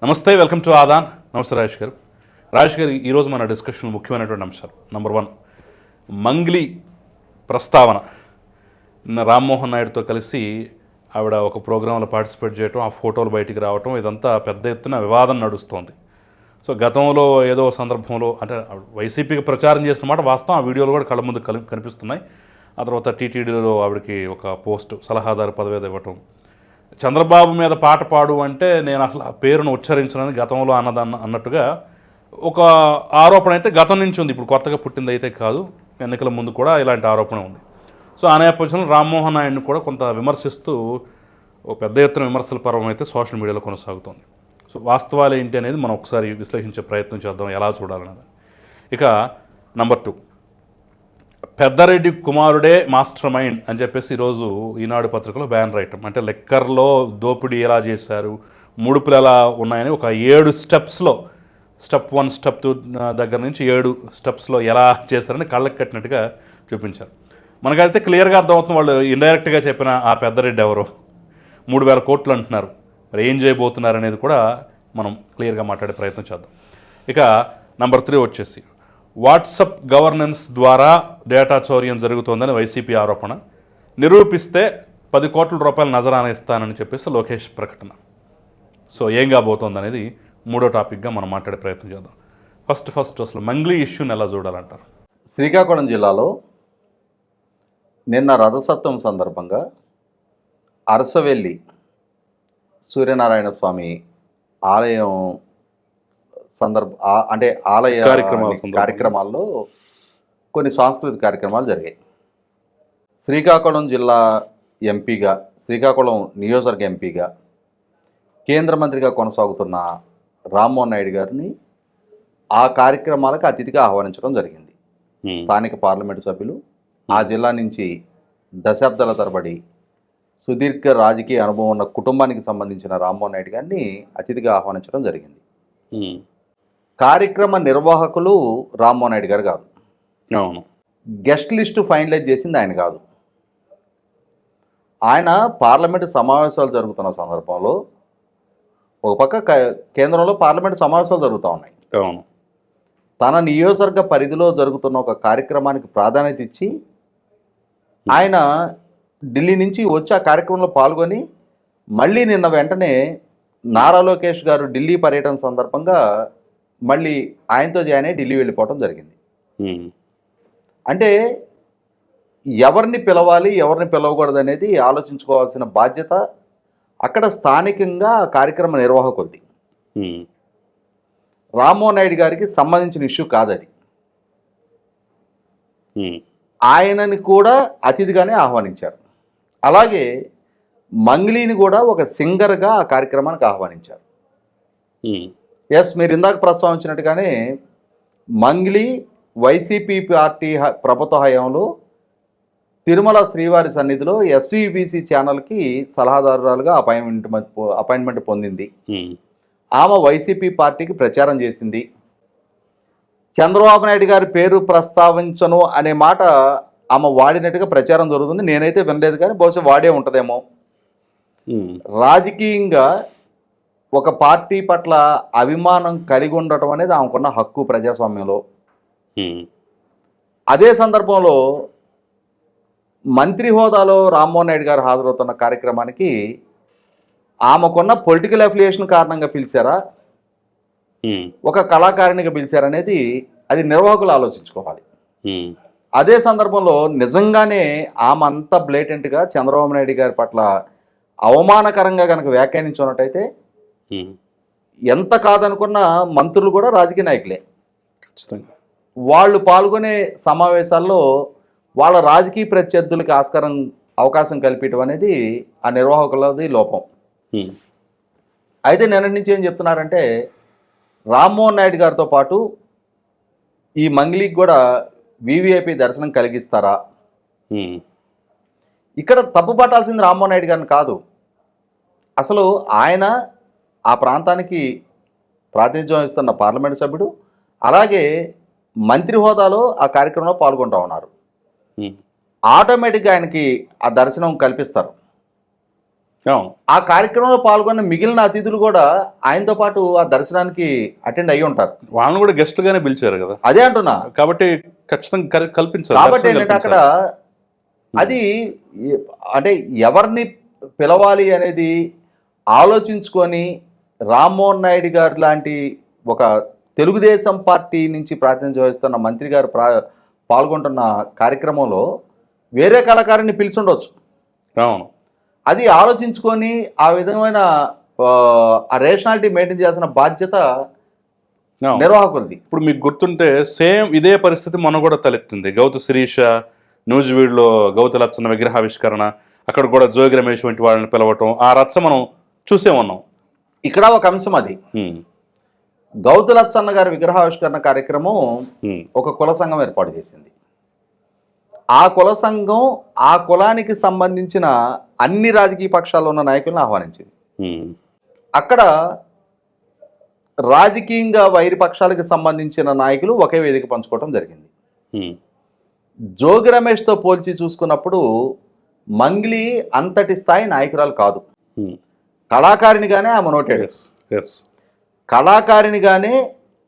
నమస్తే, welcome to Aadan. నమస్తే రాజేష్ గారు. రాజేష్ గారు, ఈరోజు మన డిస్కషన్లో ముఖ్యమైనటువంటి అంశాలు. నంబర్ 1, మంగ్లీ ప్రస్తావన. నిన్న రామ్మోహన్ నాయుడుతో కలిసి ఆవిడ ఒక ప్రోగ్రాంలో పార్టిసిపేట్ చేయటం, ఆ ఫోటోలు బయటికి రావటం, ఇదంతా పెద్ద ఎత్తున వివాదం నడుస్తోంది. సో గతంలో ఏదో సందర్భంలో అంటే వైసీపీకి ప్రచారం చేసిన మాట వాస్తవం, ఆ వీడియోలు కూడా కళ్ళ ముందు కనిపిస్తున్నాయి. ఆ తర్వాత టీటీడీలో ఆవిడకి ఒక పోస్టు సలహాదారు పదవి ఇవ్వటం, చంద్రబాబు మీద పాట పాడు అంటే నేను అసలు ఆ పేరును ఉచ్చరించనని గతంలో అన్నట్టుగా ఒక ఆరోపణ అయితే గతం నుంచి ఉంది. ఇప్పుడు కొత్తగా పుట్టింది అయితే కాదు, ఎన్నికల ముందు కూడా ఇలాంటి ఆరోపణ ఉంది. సో ఆ నేపథ్యంలో రామ్మోహన్ నాయుడుని కూడా కొంత విమర్శిస్తూ ఒక పెద్ద ఎత్తున విమర్శల పర్వం అయితే సోషల్ మీడియాలో కొనసాగుతోంది. సో వాస్తవాలు ఏంటి అనేది మనం ఒకసారి విశ్లేషించే ప్రయత్నం చేద్దాం, ఎలా చూడాలన్నది. ఇక నంబర్ 2, పెద్దారెడ్డి కుమారుడే మాస్టర్ మైండ్ అని చెప్పేసి ఈరోజు ఈనాడు పత్రికలో బ్యానర్ ఐటమ్. అంటే లెక్కర్లో దోపిడీ ఎలా చేశారు, ముడుపులు ఎలా ఉన్నాయని ఒక 7 స్టెప్స్లో, స్టెప్ 1, స్టెప్ 2 దగ్గర నుంచి 7 స్టెప్స్లో ఎలా చేశారని కళ్ళకి కట్టినట్టుగా చూపించారు. మనకైతే క్లియర్గా అర్థమవుతుంది వాళ్ళు ఇండైరెక్ట్గా చెప్పిన ఆ పెద్దారెడ్డి ఎవరో. 3,000 కోట్లు అంటున్నారు, మరి ఏం చేయబోతున్నారు అనేది కూడా మనం క్లియర్గా మాట్లాడే ప్రయత్నం చేద్దాం. ఇక నంబర్ 3 వచ్చేసి వాట్సప్ గవర్నెన్స్ ద్వారా డేటా చౌర్యం జరుగుతోందని వైసీపీ ఆరోపణ. నిరూపిస్తే 10 కోట్ల రూపాయలు నజరానా ఇస్తానని చెప్పేసి లోకేష్ ప్రకటన. సో ఏం కాబోతోంది అనేది 3వ టాపిక్గా మనం మాట్లాడే ప్రయత్నం చేద్దాం. ఫస్ట్ అసలు మంగ్లీ ఇష్యూని ఎలా చూడాలంటారు? శ్రీకాకుళం జిల్లాలో నిన్న రథసప్తమి సందర్భంగా అరసవెల్లి సూర్యనారాయణ స్వామి ఆలయం అంటే ఆలయ కార్యక్రమాల్లో కొన్ని సాంస్కృతిక కార్యక్రమాలు జరిగాయి. శ్రీకాకుళం జిల్లా ఎంపీగా, శ్రీకాకుళం నియోజకవర్గ ఎంపీగా, కేంద్ర మంత్రిగా కొనసాగుతున్న రామ్మోహన్ నాయుడు గారిని ఆ కార్యక్రమాలకు అతిథిగా ఆహ్వానించడం జరిగింది. స్థానిక పార్లమెంటు సభ్యులు, ఆ జిల్లా నుంచి దశాబ్దాల తరబడి సుదీర్ఘ రాజకీయ అనుభవం ఉన్న కుటుంబానికి సంబంధించిన రామ్మోహన్ నాయుడు గారిని అతిథిగా ఆహ్వానించడం జరిగింది. కార్యక్రమ నిర్వాహకులు రామ్మోహన్ నాయుడు గారు కాదు, అవును, గెస్ట్ లిస్టు ఫైనలైజ్ చేసింది ఆయన కాదు. ఆయన పార్లమెంటు సమావేశాలు జరుగుతున్న సందర్భంలో ఒక పక్క కేంద్రంలో పార్లమెంటు సమావేశాలు జరుగుతూ ఉన్నాయి. అవును, తన నియోజకవర్గ పరిధిలో జరుగుతున్న ఒక కార్యక్రమానికి ప్రాధాన్యత ఇచ్చి ఆయన ఢిల్లీ నుంచి వచ్చి ఆ కార్యక్రమంలో పాల్గొని మళ్ళీ నిన్న వెంటనే నారా లోకేష్ గారు ఢిల్లీ పర్యటన సందర్భంగా మళ్ళీ ఆయనతో జాయిన్ అయ్యి ఢిల్లీ వెళ్ళిపోవడం జరిగింది. అంటే ఎవరిని పిలవాలి, ఎవరిని పిలవకూడదు అనేది ఆలోచించుకోవాల్సిన బాధ్యత అక్కడ స్థానికంగా కార్యక్రమ నిర్వాహకులది. రామ్మోహన్ నాయుడు గారికి సంబంధించిన ఇష్యూ కాదది. ఆయనని కూడా అతిథిగానే ఆహ్వానించారు. అలాగే మంగ్లీని కూడా ఒక సింగర్గా ఆ కార్యక్రమానికి ఆహ్వానించారు. ఎస్, మీరు ఇందాక ప్రస్తావించినట్టుగానే మంగ్లీ వైసీపీ పార్టీ ప్రభుత్వ హయాంలో తిరుమల శ్రీవారి సన్నిధిలో ఎస్సీబీసీ ఛానల్కి సలహాదారురాలుగా అపాయింట్మెంట్ పొందింది. ఆమె వైసీపీ పార్టీకి ప్రచారం చేసింది. చంద్రబాబు నాయుడు గారి పేరు ప్రస్తావించను అనే మాట ఆమె వాడినట్టుగా ప్రచారం జరుగుతుంది. నేనైతే వినలేదు, కానీ బహుశా వాడే ఉంటుందేమో. రాజకీయంగా ఒక పార్టీ పట్ల అభిమానం కలిగి ఉండటం అనేది ఆమెకున్న హక్కు ప్రజాస్వామ్యంలో. అదే సందర్భంలో మంత్రి హోదాలో రామ్మోహన్ నాయుడు గారు హాజరవుతున్న కార్యక్రమానికి ఆమెకున్న పొలిటికల్ అఫిలియేషన్ కారణంగా పిలిచారా, ఒక కళాకారిణిగా పిలిచారనేది అది నిర్వాహకులు ఆలోచించుకోవాలి. అదే సందర్భంలో నిజంగానే ఆమె అంత బ్లేటెంట్గా చంద్రబాబు నాయుడు గారి పట్ల అవమానకరంగా కనుక వ్యాఖ్యానించున్నట్టయితే ఎంత కాదనుకున్న మంత్రులు కూడా రాజకీయ నాయకులే. వాళ్ళు పాల్గొనే సమావేశాల్లో వాళ్ళ రాజకీయ ప్రత్యర్థులకి అవకాశం కల్పించడం అనేది ఆ నిర్వాహకులది లోపం. అయితే నిన్నటి నుంచి ఏం చెప్తున్నారంటే రామ్మోహన్ నాయుడు గారితో పాటు ఈ మంగ్లీకి కూడా వివిఐపి దర్శనం కలిగిస్తారా? ఇక్కడ తప్పు పట్టాల్సింది రామ్మోహన్ నాయుడు గారిని కాదు. అసలు ఆయన ఆ ప్రాంతానికి ప్రాతినిధ్యం వహిస్తున్న పార్లమెంటు సభ్యుడు, అలాగే మంత్రి హోదాలో ఆ కార్యక్రమంలో పాల్గొంటూ ఉన్నారు. ఆటోమేటిక్గా ఆయనకి ఆ దర్శనం కల్పిస్తారు. అవును. ఆ కార్యక్రమంలో పాల్గొన్న మిగిలిన అతిథులు కూడా ఆయనతో పాటు ఆ దర్శనానికి అటెండ్ అయ్యి ఉంటారు. వాళ్ళని కూడా గెస్ట్లుగానే పిలిచారు కదా. అదే అంటున్నా. కాబట్టి ఖచ్చితంగా కల్పించాలి. కాబట్టి దర్శనం ఏంటంటే అక్కడ కల్పించాలి. అది అంటే ఎవరిని పిలవాలి అనేది ఆలోచించుకొని రామ్మోహన్ నాయుడు గారు లాంటి ఒక తెలుగుదేశం పార్టీ నుంచి ప్రాతినిధ్యం వహిస్తున్న మంత్రి గారు పాల్గొంటున్న కార్యక్రమంలో వేరే కళాకారుని పిలిచి ఉండొచ్చు. అవును. అది ఆలోచించుకొని ఆ విధమైన ఆ రేషనాలిటీ మెయింటైన్ చేయాల్సిన బాధ్యత అవును. నిర్వాహకులది. ఇప్పుడు మీకు గుర్తుంటే సేమ్ ఇదే పరిస్థితి మొన్న కూడా తలెత్తింది. గౌతు శిరీష న్యూజివీడ్లో గౌతు లచ్చన్న విగ్రహావిష్కరణ, అక్కడ కూడా జోగి రమేష్ వంటి వాళ్ళని పిలవటం, ఆ రచ్చ మనం చూసే ఉన్నాం. ఇక్కడ ఒక అంశం అది. ఉమ్. గౌతు లచ్చన్న గారి విగ్రహావిష్కరణ కార్యక్రమం ఉమ్. ఒక కుల సంఘం ఏర్పాటు చేసింది. ఆ కుల సంఘం ఆ కులానికి సంబంధించిన అన్ని రాజకీయ పక్షాల్లో ఉన్న నాయకులను ఆహ్వానించింది. ఉమ్. అక్కడ రాజకీయంగా వైరి పక్షాలకు సంబంధించిన నాయకులు ఒకే వేదిక పంచుకోవడం జరిగింది. ఉమ్. జోగి రమేష్తో పోల్చి చూసుకున్నప్పుడు మంగ్లీ అంతటి స్థాయి నాయకురాలు కాదు. ఉమ్. కళాకారినిగానే ఆమె నోటెడ్. Yes yes. కళాకారినిగానే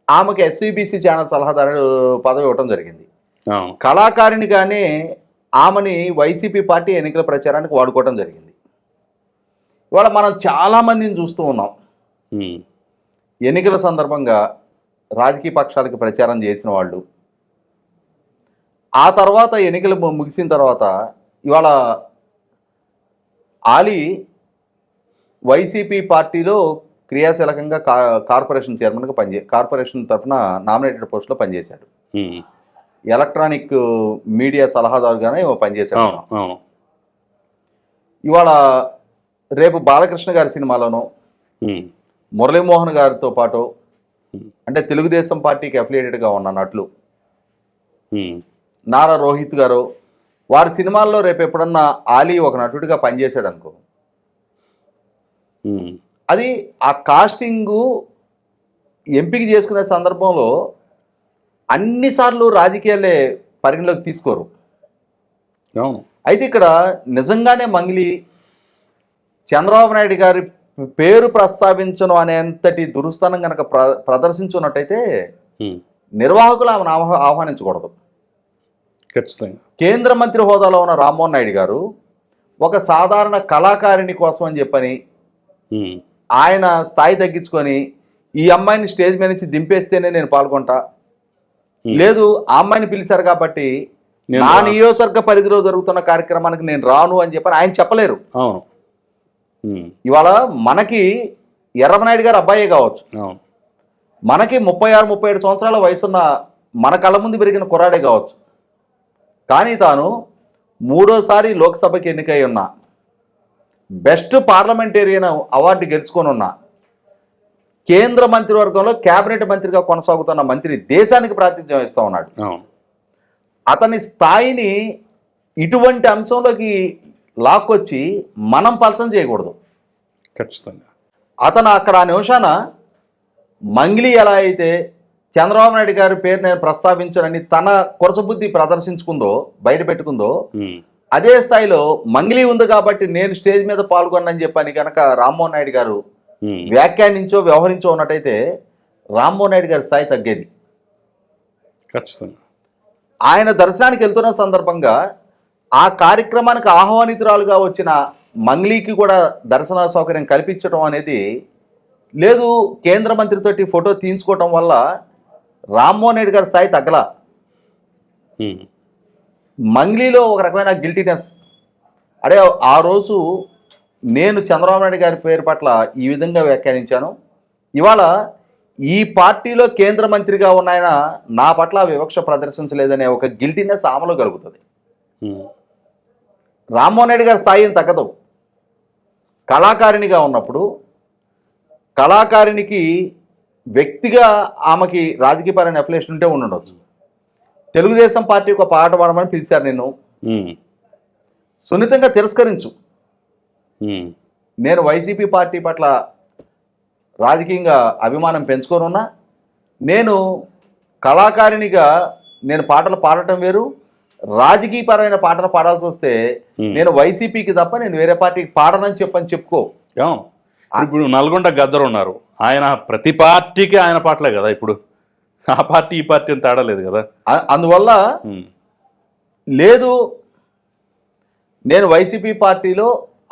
ఆమెకు ఎస్వీబీసీ ఛానల్ సలహాదారు పదవి ఇవ్వటం జరిగింది. అవును. కళాకారినిగానే ఆమెని వైసీపీ పార్టీ ఎన్నికల ప్రచారానికి వాడుకోవడం జరిగింది. ఇవాళ మనం చాలామందిని చూస్తూ ఉన్నాం. ఉమ్. ఎన్నికల సందర్భంగా రాజకీయ పక్షాలకు ప్రచారం చేసిన వాళ్ళు, ఆ తర్వాత ఎన్నికలు ముగిసిన తర్వాత ఇవాళ ఆలీ వైసీపీ పార్టీలో క్రియాశీలకంగా కార్పొరేషన్ చైర్మన్గా కార్పొరేషన్ తరఫున నామినేటెడ్ పోస్టులో పనిచేశాడు. ఉమ్. ఎలక్ట్రానిక్ మీడియా సలహాదారుగానే పనిచేశాడు. అవును. అవును. ఇవాళ రేపు బాలకృష్ణ గారి సినిమాలోనూ ఉమ్. మురళీమోహన్ గారితో పాటు అంటే తెలుగుదేశం పార్టీకి అఫిలియేటెడ్గా ఉన్న నటులు ఉమ్. నారా రోహిత్ గారు వారి సినిమాల్లో రేపు ఎప్పుడన్నా ఆలీ ఒక నటుడిగా పనిచేశాడు అనుకో, ఉమ్. అది ఆ కాస్టింగు ఎంపిక చేసుకునే సందర్భంలో అన్నిసార్లు రాజకీయాలే పరిగణలోకి తీసుకోరు. అవును. అయితే ఇక్కడ నిజంగానే మంగ్లీ చంద్రబాబు నాయుడు గారి పేరు ప్రస్తావించను అనేంతటి దురుస్థానం కనుక ప్రదర్శించున్నట్టయితే ఉమ్. నిర్వాహకులు ఆమెను ఆహ్వానించకూడదు. ఖచ్చితంగా. కేంద్ర మంత్రి హోదాలో ఉన్న రామ్మోహన్ నాయుడు గారు ఒక సాధారణ కళాకారిణి కోసం అని చెప్పని ఉమ్. ఆయన స్థాయి తగ్గించుకొని ఈ అమ్మాయిని స్టేజ్ మీద నుంచి దింపేస్తేనే నేను పాల్గొంటా, లేదు ఆ అమ్మాయిని పిలిచారు కాబట్టి నా నియోజకవర్గ పరిధిలో జరుగుతున్న కార్యక్రమానికి నేను రాను అని చెప్పని ఆయన చెప్పలేరు. అవును. ఉమ్. ఇవాళ మనకి ఎర్రమనాయుడు గారు అబ్బాయే కావచ్చు, అవును. మనకి 36-37 సంవత్సరాల వయసున్న మన కళ్ళ ముందు పెరిగిన కుర్రాడే కావచ్చు, కానీ తాను 3వ లోక్సభకి ఎన్నికై ఉన్న బెస్ట్ పార్లమెంటేరియన్ అవార్డు గెలుచుకొని ఉన్న కేంద్ర మంత్రివర్గంలో కేబినెట్ మంత్రిగా కొనసాగుతున్న మంత్రి దేశానికి ప్రాతినిధ్యం వహిస్తూ ఉన్నాడు. అవును. అతని స్థాయిని ఇటువంటి అంశంలోకి లాక్కొచ్చి మనం పలచం చేయకూడదు. ఖచ్చితంగా. అతను అక్కడ ఆ నిమిషాన మంగ్లీ ఎలా అయితే చంద్రబాబు నాయుడు గారి పేరు నేను ప్రస్తావించనని తన కొరసబుద్ధి ప్రదర్శించుకుందో, బయట పెట్టుకుందో, అదే స్థాయిలో మంగ్లీ ఉంది కాబట్టి నేను స్టేజ్ మీద పాల్గొన్నని చెప్పని కనుక రామ్మోహన్ నాయుడు గారు వ్యాఖ్యానించో వ్యవహరించో ఉన్నట్టయితే రామ్మోహన్ నాయుడు గారి స్థాయి తగ్గేది. ఖచ్చితంగా. ఆయన దర్శనానికి వెళ్తున్న సందర్భంగా ఆ కార్యక్రమానికి ఆహ్వానితురాలుగా వచ్చిన మంగ్లీకి కూడా దర్శన సౌకర్యం కల్పించడం అనేది లేదు. కేంద్ర మంత్రితోటి ఫోటో తీయించుకోవటం వల్ల రామ్మోహన్ నాయుడు గారి స్థాయి తగ్గలా. మంగ్లీలో ఒక రకమైన గిల్టీనెస్, అరే ఆ రోజు నేను చంద్రబాబు నాయుడు గారి పేరు పట్ల ఈ విధంగా వ్యాఖ్యానించాను, ఇవాళ ఈ పార్టీలో కేంద్ర మంత్రిగా ఉన్న ఆయన నా పట్ల వివక్ష ప్రదర్శించలేదనే ఒక గిల్టీనెస్ ఆమెలో కలుగుతుంది. రామ్మోహన్ నాయుడు గారి స్థాయి ఏం తగ్గదు. కళాకారిణిగా ఉన్నప్పుడు కళాకారిణికి వ్యక్తిగా ఆమెకి రాజకీయపరమైన అఫిలియేషన్ ఉంటే ఉండవచ్చు. తెలుగుదేశం పార్టీ ఒక పాట పాడమని పిలిచారు, నిన్ను సున్నితంగా తిరస్కరించు. నేను వైసీపీ పార్టీ పట్ల రాజకీయంగా అభిమానం పెంచుకోనున్నా, నేను కళాకారిణిగా నేను పాటలు పాడటం వేరు, రాజకీయపరమైన పాటలు పాడాల్సి వస్తే నేను వైసీపీకి తప్ప నేను వేరే పార్టీకి పాడనని చెప్పుకో. ఇప్పుడు నల్గొండ గద్దరు ఉన్నారు, ఆయన ప్రతి పార్టీకి ఆయన పాటలే కదా, ఇప్పుడు ఆ పార్టీ ఈ పార్టీ అని తేడా లేదు కదా. అందువల్ల లేదు, నేను వైసీపీ పార్టీలో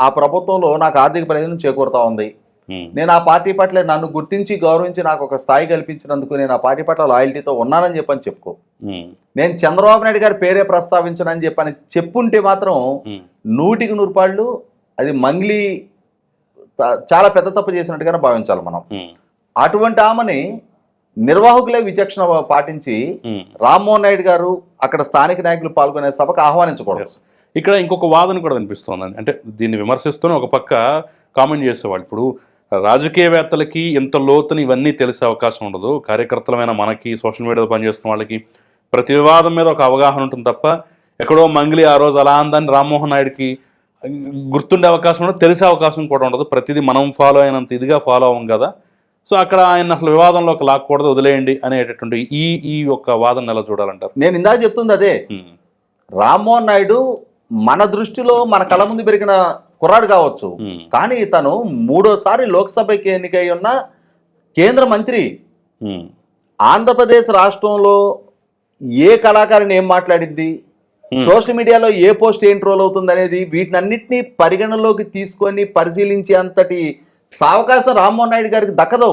ఆ ప్రభుత్వంలో నాకు ఆర్థిక ప్రయోజనం చేకూరుతా ఉంది, నేను ఆ పార్టీ పట్ల నన్ను గుర్తించి గౌరవించి నాకు ఒక స్థాయి కల్పించినందుకు నేను ఆ పార్టీ పట్ల లాయల్టీతో ఉన్నానని చెప్పని చెప్పుకో. నేను చంద్రబాబు నాయుడు గారి పేరే ప్రస్తావించనని చెప్పని చెప్పుంటే మాత్రం 100% అది మంగ్లీ చాలా పెద్ద తప్పు చేసినట్టుగానే భావించాలి మనం. అటువంటి ఆమెని నిర్వాహకులే విచక్షణ పాటించి రామ్మోహన్ నాయుడు గారు అక్కడ స్థానిక నాయకులు పాల్గొనే సభకు ఆహ్వానించకూడదు. ఇక్కడ ఇంకొక వాదన కూడా వినిపిస్తోందండి, అంటే దీన్ని విమర్శిస్తూనే ఒక పక్క కామెంట్ చేసేవాళ్ళు, ఇప్పుడు రాజకీయవేత్తలకి ఇంత లోతుని ఇవన్నీ తెలిసే అవకాశం ఉండదు, కార్యకర్తలమైన మనకి సోషల్ మీడియాలో పనిచేస్తున్న వాళ్ళకి ప్రతి వివాదం మీద ఒక అవగాహన ఉంటుంది తప్ప ఎక్కడో మంగ్లీ ఆ రోజు అలా అందని రామ్మోహన్ నాయుడికి గుర్తుండే అవకాశం ఉండదు, తెలిసే అవకాశం కూడా ఉండదు, ప్రతిదీ మనం ఫాలో అయినంత ఇదిగా ఫాలో అవ్వం కదా. సో అక్కడ ఆయన అసలు వివాదంలోకి లాక్కూడదు, వదిలేయండి అనేటటువంటి ఈ యొక్క వాదన ఎలా చూడాలంటారు? నేను ఇందాక చెప్తుంది అదే. రామ్మోహన్ నాయుడు మన దృష్టిలో మన కళ్ళ ముందు పెరిగిన కుర్రాడు కావచ్చు, కానీ తను 3వ సారి లోక్సభకి ఎన్నికై ఉన్న కేంద్ర మంత్రి. ఆంధ్రప్రదేశ్ రాష్ట్రంలో ఏ కళాకారిని ఏం మాట్లాడింది, సోషల్ మీడియాలో ఏ పోస్ట్ ఏం ట్రోల్ అవుతుంది అనేది వీటినన్నింటినీ పరిగణలోకి తీసుకొని పరిశీలించే అంతటి సావకాశం రామ్మోహన్ నాయుడు గారికి దక్కదు.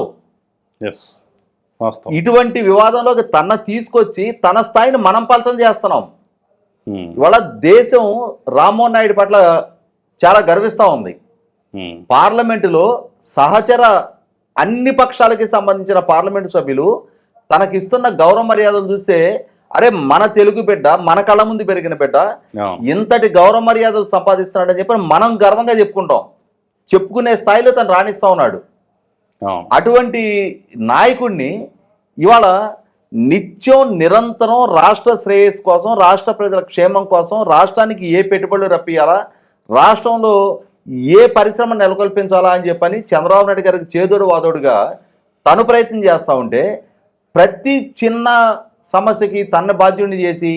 ఇటువంటి వివాదంలోకి తన తీసుకొచ్చి తన స్థాయిని మనం పలసం చేస్తున్నాం. ఇవాళ దేశం రామ్మోహన్ నాయుడు పట్ల చాలా గర్విస్తూ ఉంది. పార్లమెంటులో సహచర అన్ని పక్షాలకి సంబంధించిన పార్లమెంటు సభ్యులు తనకిస్తున్న గౌరవ మర్యాదలు చూస్తే, అరే మన తెలుగు బిడ్డ, మన కళ్ళ ముందు పెరిగిన బిడ్డ ఇంతటి గౌరవ మర్యాదలు సంపాదిస్తున్నాడని చెప్పి మనం గర్వంగా చెప్పుకుంటాం. చెప్పుకునే స్థాయిలో తను రాణిస్తూ ఉన్నాడు. అటువంటి నాయకుడిని ఇవాళ నిత్యం నిరంతరం రాష్ట్ర శ్రేయస్సు కోసం, రాష్ట్ర ప్రజల క్షేమం కోసం, రాష్ట్రానికి ఏ పెట్టుబడులు రప్పియాలా, రాష్ట్రంలో ఏ పరిశ్రమ నెలకొల్పించాలా అని చెప్పని చంద్రబాబు నాయుడు గారికి చేదోడు వాదోడుగా తను ప్రయత్నం చేస్తూ ఉంటే, ప్రతి చిన్న సమస్యకి తన బాధ్యుడిని చేసి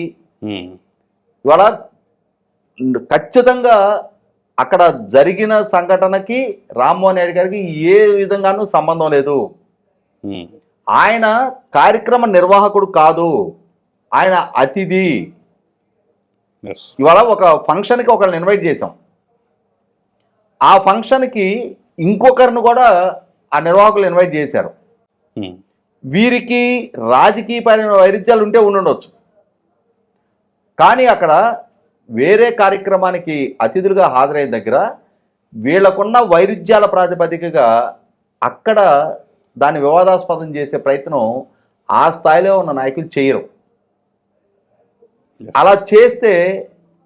ఇవాళ ఖచ్చితంగా అక్కడ జరిగిన సంఘటనకి రామ్మోహన్ నాయుడు గారికి ఏ విధంగానూ సంబంధం లేదు. ఆయన కార్యక్రమ నిర్వాహకుడు కాదు, ఆయన అతిథి. ఇవాళ ఒక ఫంక్షన్కి ఒకరిని ఇన్వైట్ చేసాం, ఆ ఫంక్షన్కి ఇంకొకరిని కూడా ఆ నిర్వాహకులు ఇన్వైట్ చేశారు. వీరికి రాజకీయపరమైన వైరుధ్యాలు ఉంటే ఉండొచ్చు, కానీ అక్కడ వేరే కార్యక్రమానికి అతిథులుగా హాజరైన దగ్గర వీళ్ళకున్న వైరుధ్యాల ప్రాతిపదికగా అక్కడ దాన్ని వివాదాస్పదం చేసే ప్రయత్నం ఆ స్థాయిలో ఉన్న నాయకులు చేయరు. అలా చేస్తే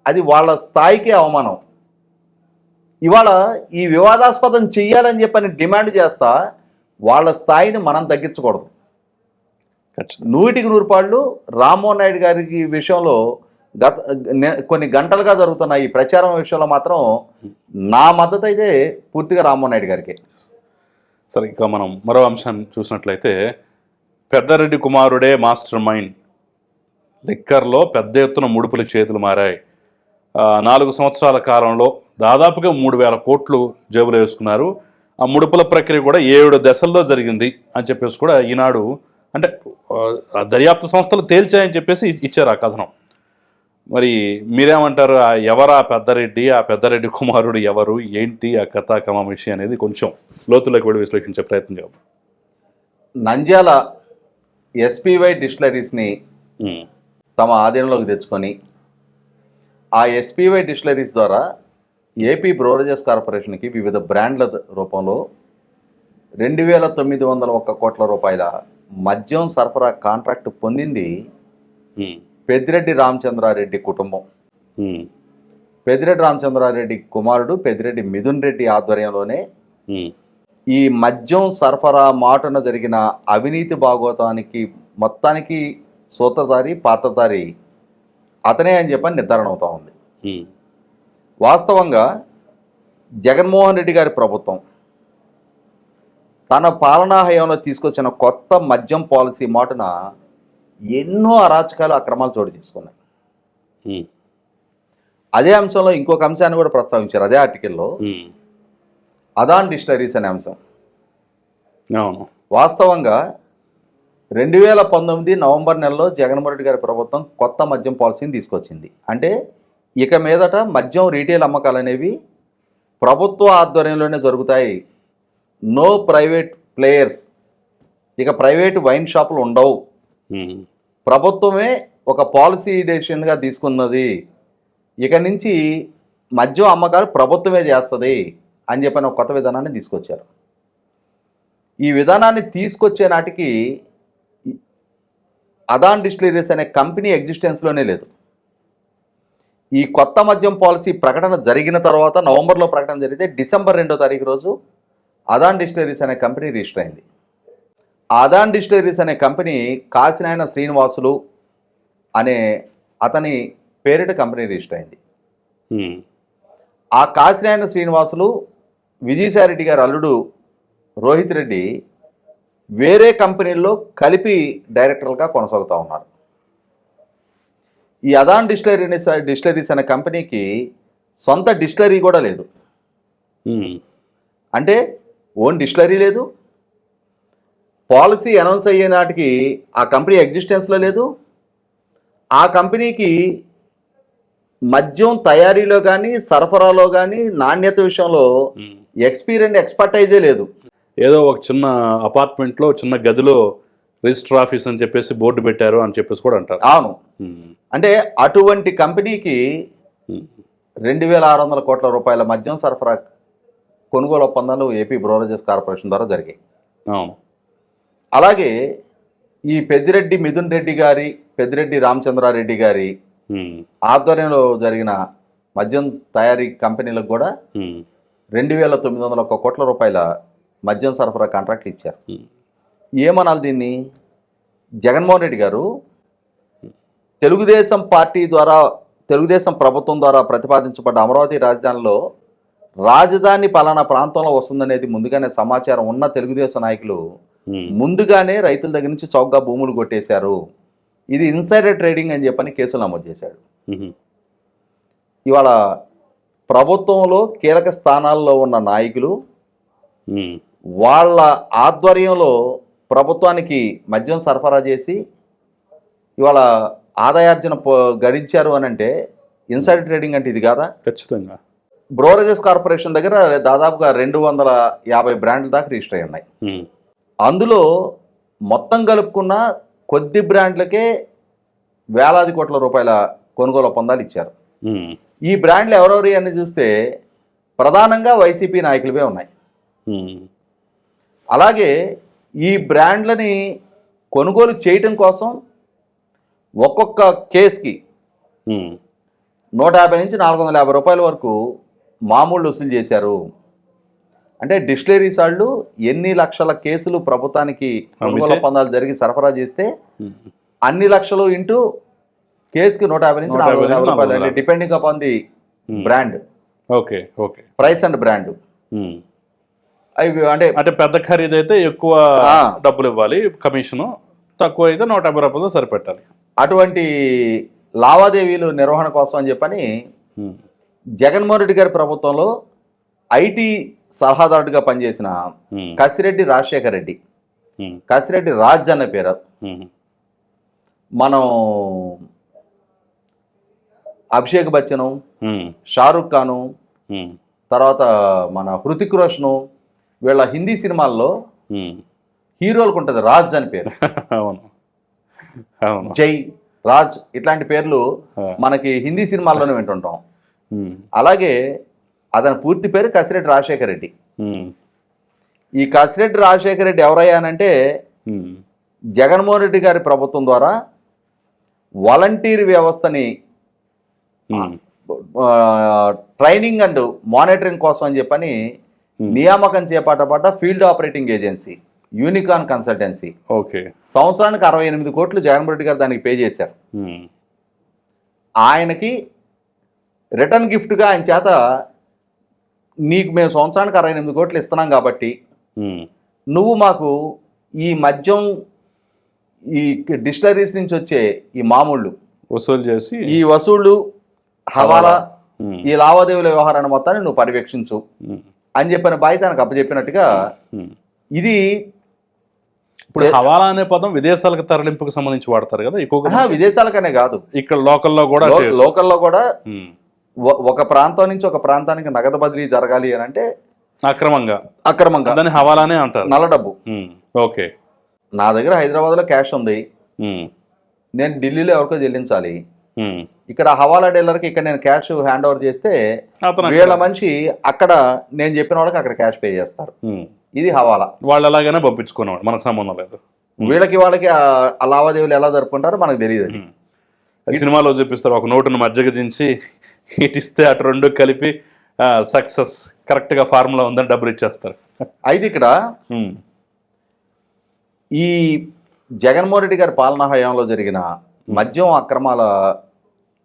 అది వాళ్ళ స్థాయికే అవమానం. ఇవాళ ఈ వివాదాస్పదం చెయ్యాలని చెప్పని డిమాండ్ చేస్తా వాళ్ళ స్థాయిని మనం తగ్గించకూడదు. 100% రామ్మోహన్ నాయుడు గారికి విషయంలో కొన్ని గంటలుగా జరుగుతున్న ఈ ప్రచారం విషయంలో మాత్రం నా మద్దతు అయితే పూర్తిగా రామ్మోహన్ నాయుడు గారికి. సరే, ఇంకా మనం మరో అంశాన్ని చూసినట్లయితే, పెద్దారెడ్డి కుమారుడే మాస్టర్ మైండ్, లిక్కర్లో పెద్ద ఎత్తున ముడుపులు చేతులు మారాయి, 4 సంవత్సరాల కాలంలో దాదాపుగా 3,000 కోట్లు జేబులో వేసుకున్నారు, ఆ ముడుపుల ప్రక్రియ కూడా 7 దశల్లో జరిగింది అని చెప్పేసి కూడా ఈనాడు, అంటే దర్యాప్తు సంస్థలు తేల్చాయని చెప్పేసి ఇచ్చారు ఆ కథనం. మరి మీరేమంటారు, ఎవరా పెద్దారెడ్డి, ఆ పెద్దారెడ్డి కుమారుడు ఎవరు, ఏంటి ఆ కథాకమ విషయం అనేది కొంచెం లోతులోకి వెళ్ళి విశ్లేషించే ప్రయత్నం చేద్దాం. నంద్యాల ఎస్పీవై డిస్టిలరీస్ని తమ ఆధీనంలోకి తెచ్చుకొని ఆ ఎస్పీవై డిస్టిలరీస్ ద్వారా ఏపీ బ్రోవరేజెస్ కార్పొరేషన్కి వివిధ బ్రాండ్ల రూపంలో 2,901 కోట్ల రూపాయల మద్యం సరఫరా కాంట్రాక్ట్ పొందింది పెద్దిరెడ్డి రామచంద్రారెడ్డి కుటుంబం. పెద్దిరెడ్డి రామచంద్రారెడ్డి కుమారుడు పెద్దిరెడ్డి మిథున్ రెడ్డి ఆధ్వర్యంలోనే ఈ మద్యం సరఫరా మాటున జరిగిన అవినీతి భాగోతానికి మొత్తానికి సూత్రధారి, పాత్రధారి అతనే అని చెప్పని నిర్ధారణ అవుతా ఉంది. వాస్తవంగా జగన్మోహన్ రెడ్డి గారి ప్రభుత్వం తన పాలనా హయాంలో తీసుకొచ్చిన కొత్త మద్యం పాలసీ మాటున ఎన్నో అరాచకాలు, అక్రమాలు చోటు చేసుకున్నాయి. అదే అంశంలో ఇంకొక అంశాన్ని కూడా ప్రస్తావించారు అదే ఆర్టికల్లో, అదాన్ డిస్టిలరీస్ అనే అంశం. అవును. వాస్తవంగా 2019 నవంబర్ నెలలో జగన్మోహన్ రెడ్డి గారి ప్రభుత్వం కొత్త మద్యం పాలసీని తీసుకొచ్చింది. అంటే ఇక మీదట మద్యం రీటైల్ అమ్మకాలు అనేవి ప్రభుత్వ ఆధ్వర్యంలోనే జరుగుతాయి. నో ప్రైవేట్ ప్లేయర్స్, ఇక ప్రైవేట్ వైన్ షాపులు ఉండవు. ప్రభుత్వమే ఒక పాలసీ డెసిషన్గా తీసుకున్నది. ఇక నుంచి మద్యం అమ్మకాలు ప్రభుత్వమే చేస్తుంది అని చెప్పని ఒక కొత్త విధానాన్ని తీసుకొచ్చారు. ఈ విధానాన్ని తీసుకొచ్చే నాటికి అదాన్ డిస్టిలరీస్ అనే కంపెనీ ఎగ్జిస్టెన్స్లోనే లేదు. ఈ కొత్త మద్యం పాలసీ ప్రకటన జరిగిన తర్వాత నవంబర్లో ప్రకటన జరిగితే డిసెంబర్ 2వ తారీఖు రోజు అదాన్ డిస్టిలరీస్ అనే కంపెనీ రిజిస్టర్ అయింది. అదాన్ డిస్టిలరీస్ అనే కంపెనీ కాశీనాయన శ్రీనివాసులు అనే అతని పేరిట కంపెనీ రిజిస్టర్ అయింది. ఆ కాశీనాయన శ్రీనివాసులు విజయసాయిరెడ్డి గారి అల్లుడు రోహిత్ రెడ్డి వేరే కంపెనీల్లో కలిపి డైరెక్టర్లుగా కొనసాగుతూ ఉన్నారు. ఈ అదాన్ డిస్టిలరీస్ అనే కంపెనీకి సొంత డిస్టిలరీ కూడా లేదు. అంటే ఓన్ డిస్టిలరీ లేదు, పాలసీ అనౌన్స్ అయ్యే నాటికి ఆ కంపెనీ ఎగ్జిస్టెన్స్లో లేదు. ఆ కంపెనీకి మద్యం తయారీలో కానీ సరఫరాలో కానీ నాణ్యత విషయంలో ఎక్స్పీరియన్స్ ఎక్స్పర్టైజే లేదు. ఏదో ఒక చిన్న అపార్ట్మెంట్లో చిన్న గదిలో రిజిస్టర్ ఆఫీస్ అని చెప్పేసి బోర్డు పెట్టారు అని చెప్పేసి కూడా అంటారు. అవును. అంటే అటువంటి కంపెనీకి 2,600 కోట్ల రూపాయల మద్యం సరఫరా కొనుగోలు ఒప్పందాలు ఏపీ బ్రోవరేజెస్ కార్పొరేషన్ ద్వారా జరిగాయి. అవును. అలాగే ఈ పెద్దిరెడ్డి మిథున్ రెడ్డి గారి, పెద్దిరెడ్డి రామచంద్రారెడ్డి గారి ఆధ్వర్యంలో జరిగిన మద్యం తయారీ కంపెనీలకు కూడా 2,901 కోట్ల రూపాయల మద్యం సరఫరా కాంట్రాక్ట్లు ఇచ్చారు. ఏమనాలి దీన్ని? జగన్మోహన్ రెడ్డి గారు తెలుగుదేశం పార్టీ ద్వారా, తెలుగుదేశం ప్రభుత్వం ద్వారా ప్రతిపాదించబడ్డ అమరావతి రాజధానిలో రాజధాని పలానా ప్రాంతంలో వస్తుందనేది ముందుగానే సమాచారం ఉన్న తెలుగుదేశం నాయకులు ముందుగానే రైతుల దగ్గర నుంచి చౌకగా భూములు కొట్టేశారు. ఇది ఇన్సైడర్ ట్రేడింగ్ అని చెప్పని కేసులు నమోదు చేశాడు. ఇవాళ ప్రభుత్వంలో కీలక స్థానాల్లో ఉన్న నాయకులు వాళ్ళ ఆధ్వర్యంలో ప్రభుత్వానికి మద్యం సరఫరా చేసి ఇవాళ ఆదాయార్జన గడించారు అని అంటే ఇన్సైడర్ ట్రేడింగ్ అంటే ఇది కాదా? ఖచ్చితంగా. బ్రోవరేజెస్ కార్పొరేషన్ దగ్గర దాదాపుగా 250 బ్రాండ్ల దాకా రిజిస్టర్ అయి ఉన్నాయి. అందులో మొత్తం కలుపుకున్న కొద్ది బ్రాండ్లకే వేలాది కోట్ల రూపాయల కొనుగోలు ఒప్పందాలు ఇచ్చారు. ఈ బ్రాండ్లు ఎవరెవరి అని చూస్తే ప్రధానంగా వైసీపీ నాయకులవే ఉన్నాయి. అలాగే ఈ బ్రాండ్లని కొనుగోలు చేయటం కోసం ఒక్కొక్క కేసుకి 150 నుంచి 450 రూపాయల వరకు మామూలు వసూలు చేశారు. అంటే డిస్టిలరీస్ వాళ్ళు ఎన్ని లక్షల కేసులు ప్రభుత్వానికి కొనుగోలు ఒప్పందాలు జరిగి సరఫరా చేస్తే అన్ని లక్షలు ఇంటూ కేసుకి 150 నుంచి 450 రూపాయలు, అంటే depending upon the brand. Okay, okay. Price and brand. అవి అంటే పెద్ద ఖరీదు అయితే ఎక్కువ డబ్బులు ఇవ్వాలి, కమిషను తక్కువ అయితే 150 రూపాయలు సరిపెట్టాలి. అటువంటి లావాదేవీలు నిర్వహణ కోసం అని చెప్పని జగన్మోహన్ రెడ్డి గారి ప్రభుత్వంలో ఐటీ సలహాదారుడిగా పనిచేసిన కసిరెడ్డి రాజశేఖర్ రెడ్డి, కసిరెడ్డి రాజ్ అన్న పేరు, మనం అభిషేక్ బచ్చను, షారుఖ్ ఖాను, తర్వాత మన హృతిక్ రోషను, వీళ్ళ హిందీ సినిమాల్లో హీరోలకు ఉంటుంది రాజ్ అని పేరు. జై, రాజ్ ఇట్లాంటి పేర్లు మనకి హిందీ సినిమాల్లోనే వింటుంటాం. అలాగే అతని పూర్తి పేరు కసిరెడ్డి రాజశేఖర్ రెడ్డి. ఈ కసిరెడ్డి రాజశేఖర్ రెడ్డి ఎవరయ్యానంటే జగన్మోహన్ రెడ్డి గారి ప్రభుత్వం ద్వారా వాలంటీర్ వ్యవస్థని ట్రైనింగ్ అండ్ మానిటరింగ్ కోసం అని చెప్పని నియామకం చేపట్టబడ్డ field operating agency Unicon consultancy. Okay. సంవత్సరానికి 68 కోట్లు జగన్మోహన్ రెడ్డి గారు దానికి పే చేశారు. ఆయనకి రిటర్న్ గిఫ్ట్గా ఆయన చేత నీకు మేము సంవత్సరానికి 68 కోట్లు ఇస్తున్నాం కాబట్టి నువ్వు మాకు ఈ మద్యం, ఈ డిస్టిలరీస్ నుంచి వచ్చే ఈ మామూళ్ళు వసూలు చేసి ఈ వసూళ్లు హవాలా ఉమ్, ఈ లావాదేవీల వ్యవహారాన్ని మొత్తాన్ని నువ్వు పర్యవేక్షించు ఉమ్, అని చెప్పిన బాధ్యత నాకు అప్పచెప్పినట్టుగా ఉమ్. ఇది ఇప్పుడు హవాలా అనే పదం విదేశాలకు తరలింపుకు సంబంధించి వాడతారు కదా ఎక్కువగా. విదేశాలకనే కాదు, ఇక్కడ లోకల్లో కూడా చేయొచ్చు. లోకల్లో కూడా ఉమ్. ఒక ప్రాంతం నుంచి ఒక ప్రాంతానికి నగదు బదిలీ జరగాలి అని అంటే అక్రమంగా దాన్ని హవాలానే అంటారు. నల్ల డబ్బు. ఉమ్, ఓకే. నా దగ్గర హైదరాబాద్లో క్యాష్ ఉంది, ఉమ్, నేను ఢిల్లీలో ఎవరికో చెల్లించాలి. ఉమ్. ఇక్కడ హవాలా డీలర్కి ఇక్కడ నేను క్యాష్ హ్యాండ్ ఓవర్ చేస్తే అతను వీళ్ళ మనిషి అక్కడ నేను చెప్పిన వాళ్ళకి అక్కడ క్యాష్ పే చేస్తారు. ఉమ్. ఇది హవాలా. వాళ్ళు ఎలాగైనా పంపించుకునేవాడు, మనకు సంబంధం లేదు. వాళ్ళకి ఆ లావాదేవీలు ఎలా జరుపుకుంటారో మనకు తెలియదు. అది అది సినిమాలో చూపిస్తారు, ఒక నోటును మజ్జగ దించి ఇటిస్తే అటు రెండు కలిపి సక్సెస్ కరెక్ట్గా ఫార్ములా ఉందని డబ్బులు ఇచ్చేస్తారు. అయితే ఇక్కడ ఉమ్, ఈ జగన్మోహన్ రెడ్డి గారి పాలనా హయాంలో జరిగిన మద్యం అక్రమాల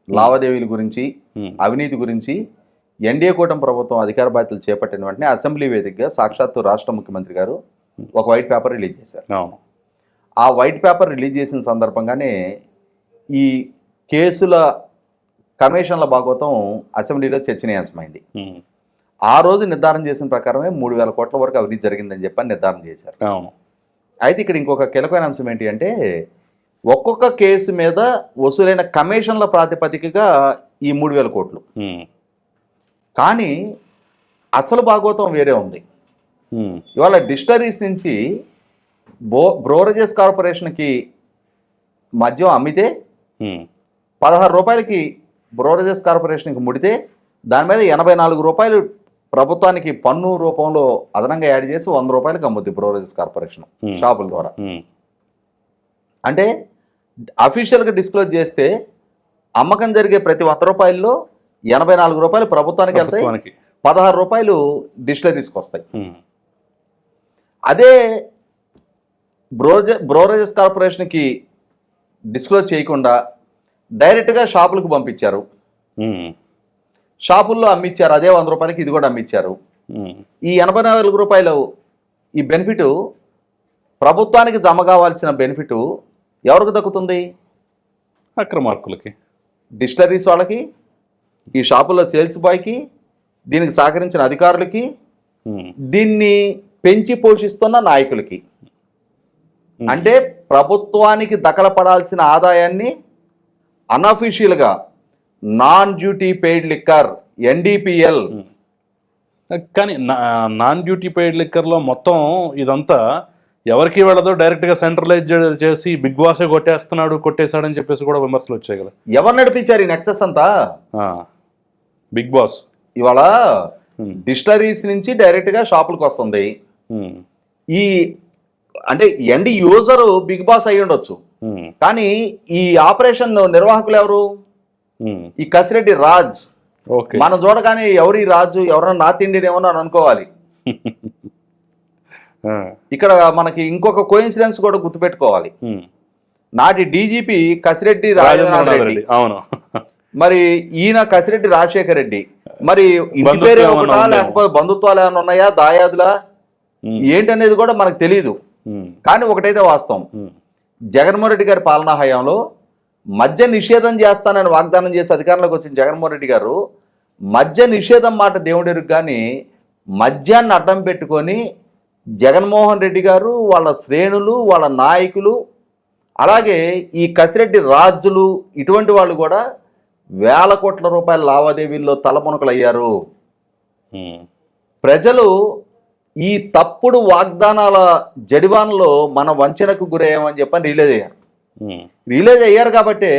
లావాదేవీల గురించి, ఉమ్, అవినీతి గురించి ఎన్డీఏ కూటమి ప్రభుత్వం అధికార బాధ్యతలు చేపట్టిన వెంటనే అసెంబ్లీ వేదికగా సాక్షాత్తు రాష్ట్ర ముఖ్యమంత్రి గారు ఒక వైట్ పేపర్ రిలీజ్ చేశారు. అవును. ఆ వైట్ పేపర్ రిలీజ్ చేసిన సందర్భంగానే ఈ కేసుల కమిషన్ల భాగవతం అసెంబ్లీలో చర్చనీయాంశమైంది. ఉమ్, ఆ రోజు నిర్ధారణ చేసిన ప్రకారమే 3,000 కోట్ల వరకు అవినీతి జరిగిందని చెప్పని నిర్ధారణ చేశారు. అవును. అయితే ఇక్కడ ఇంకొక కీలకమైన అంశం ఏంటి అంటే ఒక్కొక్క కేసు మీద వసూలైన కమిషన్ల ప్రాతిపదికగా ఈ 3,000 కోట్లు. ఉమ్, కానీ అసలు భాగవతం వేరే ఉంది. ఉమ్, ఇవాళ డిస్టరీస్ నుంచి బ్రోవరేజెస్ కార్పొరేషన్కి మద్యం అమ్మితే ఉమ్, 16 రూపాయలకి బ్రోవరేజెస్ కార్పొరేషన్కి ముడితే దాని మీద 84 రూపాయలు ప్రభుత్వానికి పన్ను రూపంలో అదనంగా యాడ్ చేసి 100 రూపాయలకి అమ్ముద్ది బ్రోవరేజెస్ కార్పొరేషన్ షాపుల ద్వారా. ఉమ్, అంటే అఫీషియల్గా డిస్క్లోజ్ చేస్తే అమ్మకం జరిగే ప్రతి 100 రూపాయల్లో 84 రూపాయలు ప్రభుత్వానికి వెళ్తాయి, ప్రభుత్వానికి. 16 రూపాయలు డిస్టిలరీస్కి వస్తాయి. ఉమ్, అదే బ్రోవరేజెస్ కార్పొరేషన్కి డిస్క్లోజ్ చేయకుండా డైరెక్ట్గా షాపులకు పంపించారు, ఉమ్, షాపుల్లో అమ్మిచ్చారు. అదే 100 రూపాయలకి ఇది కూడా అమ్మిచ్చారు. ఉమ్, ఈ 84 రూపాయలు ఈ బెనిఫిట్ ప్రభుత్వానికి జమ కావాల్సిన బెనిఫిట్ ఎవరికి దక్కుతుంది? అక్రమార్కులకి, డిస్టిలరీస్ వాళ్ళకి, ఈ షాపుల్లో సేల్స్ బాయ్కి, దీనికి సహకరించిన అధికారులకి, ఉమ్, దీన్ని పెంచి పోషిస్తున్న నాయకులకి. అంటే ప్రభుత్వానికి దఖలపడాల్సిన ఆదాయాన్ని అన్అఫీషియల్గా non duty paid liquor NDPL. కానీ నాన్ డ్యూటీ పెయిడ్ లిక్కర్లో మొత్తం ఇదంతా ఎవరికి వెళ్ళదో డైరెక్ట్గా సెంట్రలైజ్ చేసి బిగ్ బాసే కొట్టేశాడని చెప్పేసి కూడా విమర్శలు వచ్చాయి కదా. ఎవరు నడిపించారు ఈ నెక్సెస్ అంతా? Big boss. ఇవాళ డిస్టిలరీస్ నుంచి డైరెక్ట్గా షాపులకు వస్తుంది. ఈ అంటే ఎండ్ యూజర్ బిగ్ బాస్ అయ్యి ఉండొచ్చు, కానీ ఈ ఆపరేషన్ నిర్వాహకులు ఎవరు? ఈ కసిరెడ్డి రాజ్. మనం చూడగానే ఎవరి రాజు, ఎవరన్నా నార్త్ ఇండియన్ ఏమన్నా అని అనుకోవాలి. ఇక్కడ మనకి ఇంకొక కోయిన్సిడెన్స్ కూడా గుర్తుపెట్టుకోవాలి. నాటి డీజీపీ కసిరెడ్డి రాజేంద్రనాథ్ రెడ్డి, అవును, మరి ఈయన కసిరెడ్డి రాజశేఖర్ రెడ్డి. మరి ఇంటి పేరు ఒకటా లేకపోతే బంధుత్వాలు ఏమైనా ఉన్నాయా, దాయాదులా ఏంటనేది కూడా మనకు తెలియదు. కానీ ఒకటైతే వాస్తవం, జగన్మోహన్ రెడ్డి గారి పాలనా హయాంలో మద్య నిషేధం చేస్తానని వాగ్దానం చేసి అధికారంలోకి వచ్చిన జగన్మోహన్ రెడ్డి గారు మద్య నిషేధం మాట దేవుడెరుగు, కానీ మద్యాన్ని అడ్డం పెట్టుకొని జగన్మోహన్ రెడ్డి గారు, వాళ్ళ శ్రేణులు, వాళ్ళ నాయకులు, అలాగే ఈ కసిరెడ్డి రాజులు, ఇటువంటి వాళ్ళు కూడా వేల కోట్ల రూపాయల లావాదేవీల్లో తలమునకలయ్యారు. ప్రజలు ఈ తప్పుడు వాగ్దానాల జడివానలో మన వంచనకు గురయ్యామని చెప్పని రిలీజ్ అయ్యారు. కాబట్టి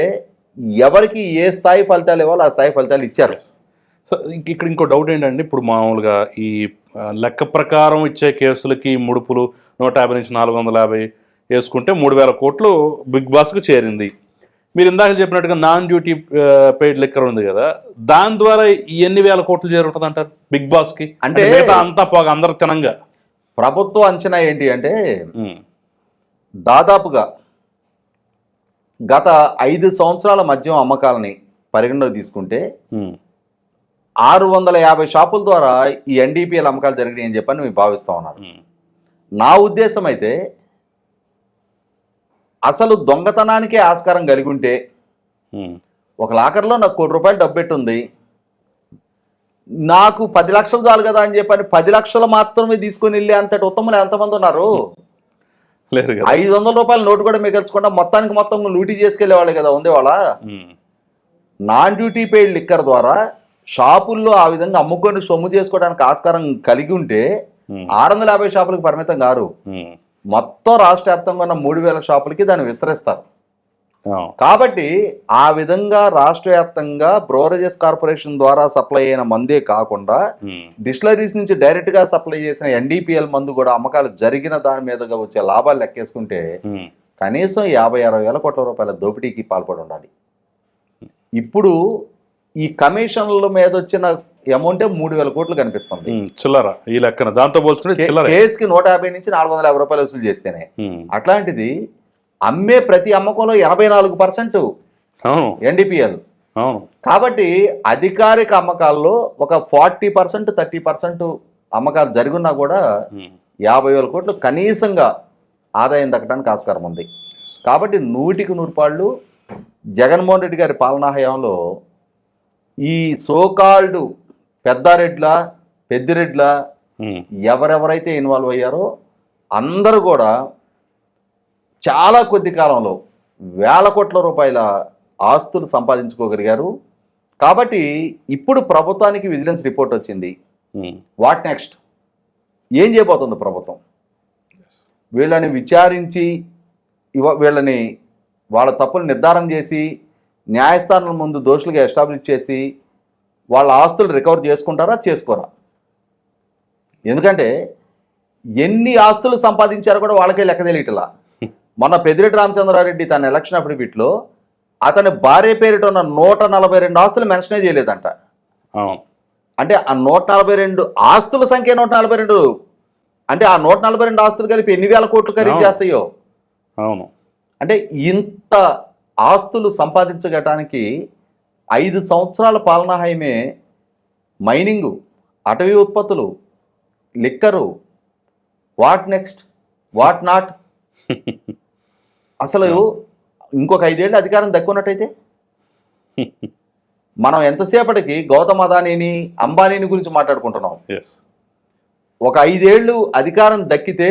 ఎవరికి ఏ స్థాయి ఫలితాలు ఇవ్వాలో ఆ స్థాయి ఫలితాలు ఇచ్చారు. సో ఇక్కడ ఇంకో డౌట్ ఏంటంటే, ఇప్పుడు మామూలుగా ఈ లెక్క ప్రకారం ఇచ్చే కేసులకి ముడుపులు 150 నుంచి 450 వేసుకుంటే 3,000 కోట్లు బిగ్ బాస్కు చేరింది. మీరు ఇందాక చెప్పినట్టుగా నాన్ డ్యూటీ పెయిడ్ లిక్కర్ ఉంది కదా, దాని ద్వారా ఎన్ని వేల కోట్లు చేరుంటుంది అంటారు బిగ్ బాస్కి? అంటే అంతా పోగా అందరు తినంగా. ప్రభుత్వ అంచనా ఏంటి అంటే దాదాపుగా గత 5 సంవత్సరాల మద్యం అమ్మకాలని పరిగణలోకి తీసుకుంటే 650 షాపుల ద్వారా ఈ ఎన్డీపీఎల్ అమ్మకాలు జరిగినాయి అని చెప్పని మేము భావిస్తూ ఉన్నారు. నా ఉద్దేశం అయితే అసలు దొంగతనానికే ఆస్కారం కలిగి ఉంటే ఒక లాకర్లో నాకు ₹1 డబ్బు పెట్టుంది, నాకు 10 లక్షలు చాలు కదా అని చెప్పని 10 లక్షలు మాత్రమే తీసుకొని వెళ్ళి అంతటి ఉత్తములు ఎంతమంది ఉన్నారు? లేరు కదా. ₹500 నోటు కూడా మిగల్చకుండా మొత్తానికి మొత్తం లూటీ చేసుకెళ్లేవాళ్ళే కదా ఉండేవాళ్ళ. నాన్ డ్యూటీ పెయిడ్ లిక్కర్ ద్వారా షాపుల్లో ఆ విధంగా అమ్ముకొని సొమ్ము చేసుకోవడానికి ఆస్కారం కలిగి ఉంటే 650 షాపులకు పరిమితం కారు, మొత్తం రాష్ట్ర వ్యాప్తంగా ఉన్న 3000 షాపులకి దాన్ని విస్తరిస్తారు. కాబట్టి ఆ విధంగా రాష్ట్ర వ్యాప్తంగా బ్రోవరేజెస్ కార్పొరేషన్ ద్వారా సప్లై అయిన మందే కాకుండా డిస్టిలరీస్ నుంచి డైరెక్ట్ గా సప్లై చేసిన NDPL మందు కూడా అమ్మకాలు జరిగిన దాని మీదుగా వచ్చే లాభాలు లెక్కేసుకుంటే కనీసం 50-60 వేల కోట్ల రూపాయల దోపిడీకి పాల్పడి ఉండాలి. ఇప్పుడు ఈ కమిషన్ల మీద వచ్చిన అమౌంటే 3,000 కోట్లు కనిపిస్తుంది చిల్లర. ఈ లెక్కన దాంతో పోల్చుకుంటే కేసుకి 150 నుంచి 450 రూపాయలు వసూలు చేస్తేనే. అట్లాంటిది అమ్మే ప్రతి అమ్మకంలో 84% NDPL. కాబట్టి అధికారిక అమ్మకాల్లో ఒక 40% 30% అమ్మకాలు జరుగున్నా కూడా 50,000 కోట్లు కనీసంగా ఆదాయం దక్కడానికి ఆస్కారం ఉంది. కాబట్టి 100కి 100 పాళ్ళు జగన్మోహన్ రెడ్డి గారి పాలనా హయాంలో ఈ సోకాల్డ్ పెద్దిరెడ్ల ఎవరెవరైతే ఇన్వాల్వ్ అయ్యారో అందరూ కూడా చాలా కొద్ది కాలంలో వేల కోట్ల రూపాయల ఆస్తులు సంపాదించుకోగలిగారు. కాబట్టి ఇప్పుడు ప్రభుత్వానికి విజిలెన్స్ రిపోర్ట్ వచ్చింది. What next? ఏం చేయబోతుంది ప్రభుత్వం? వీళ్ళని విచారించి వీళ్ళని వాళ్ళ తప్పులు నిర్ధారణ చేసి న్యాయస్థానం ముందు దోషులుగా ఎస్టాబ్లిష్ చేసి వాళ్ళ ఆస్తులు రికవర్ చేసుకుంటారా చేసుకోరా? ఎందుకంటే ఎన్ని ఆస్తులు సంపాదించారో కూడా వాళ్ళకే లెక్క తెలియట్లా. మొన్న పెద్దిరెడ్డి రామచంద్రారెడ్డి తన ఎలక్షన్ అఫిడవిట్లో అతని భార్య పేరిట ఉన్న 142 ఆస్తులు మెన్షనే చేయలేదంట. అంటే ఆ 142 ఆస్తుల సంఖ్య 142, అంటే ఆ 142 ఆస్తులు కలిపి ఎన్ని వేల కోట్లు ఖరీదు చేస్తాయో. అవును. అంటే ఇంత ఆస్తులు సంపాదించగటానికి 5 సంవత్సరాల పాలనా హయమే మైనింగు, అటవీ ఉత్పత్తులు, liquor, what next what not. అసలు ఇంకొక 5 ఏళ్ళు అధికారం దక్కున్నట్టయితే మనం ఎంతసేపటికి గౌతమ్ అదానీని అంబానీని గురించి మాట్లాడుకుంటున్నాం. ఒక 5 ఏళ్ళు అధికారం దక్కితే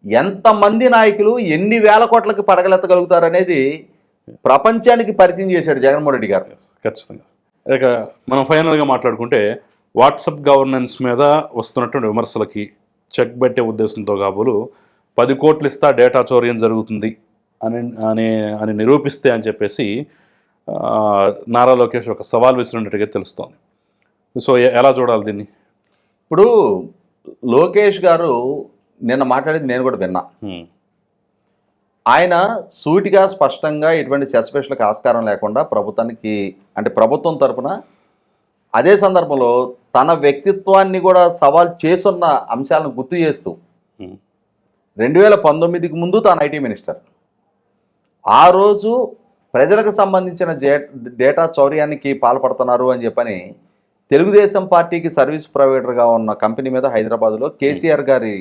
ఎంతమంది నాయకులు ఎన్ని వేల కోట్లకి పడగలెత్తగలుగుతారు అనేది ప్రపంచానికి పరిచయం చేశాడు జగన్మోహన్ రెడ్డి గారు. ఖచ్చితంగా. ఇక మనం ఫైనల్గా మాట్లాడుకుంటే వాట్సాప్ గవర్నెన్స్ మీద వస్తున్నటువంటి విమర్శలకి చెక్ పెట్టే ఉద్దేశంతో కాబోలు 10 కోట్లు ఇస్తా డేటా చౌర్యం జరుగుతుంది అని నిరూపిస్తే అని చెప్పేసి నారా లోకేష్ ఒక సవాల్ విసిరినట్టుగా తెలుస్తోంది. సో ఎలా చూడాలి దీన్ని? ఇప్పుడు లోకేష్ గారు నిన్న మాట్లాడేది నేను కూడా విన్నా. ఆయన సూటిగా స్పష్టంగా ఎటువంటి సస్పెషన్లకు ఆస్కారం లేకుండా ప్రభుత్వానికి, అంటే ప్రభుత్వం తరఫున అదే సందర్భంలో తన వ్యక్తిత్వాన్ని కూడా సవాల్ చేస్తున్న అంశాలను గుర్తు చేస్తూ 2019కి ముందు తాను ఐటీ మినిస్టర్, ఆ రోజు ప్రజలకు సంబంధించిన డేటా చౌర్యానికి పాల్పడుతున్నారు అని చెప్పని తెలుగుదేశం పార్టీకి సర్వీస్ ప్రొవైడర్గా ఉన్న కంపెనీ మీద హైదరాబాద్లో కేసీఆర్ గారి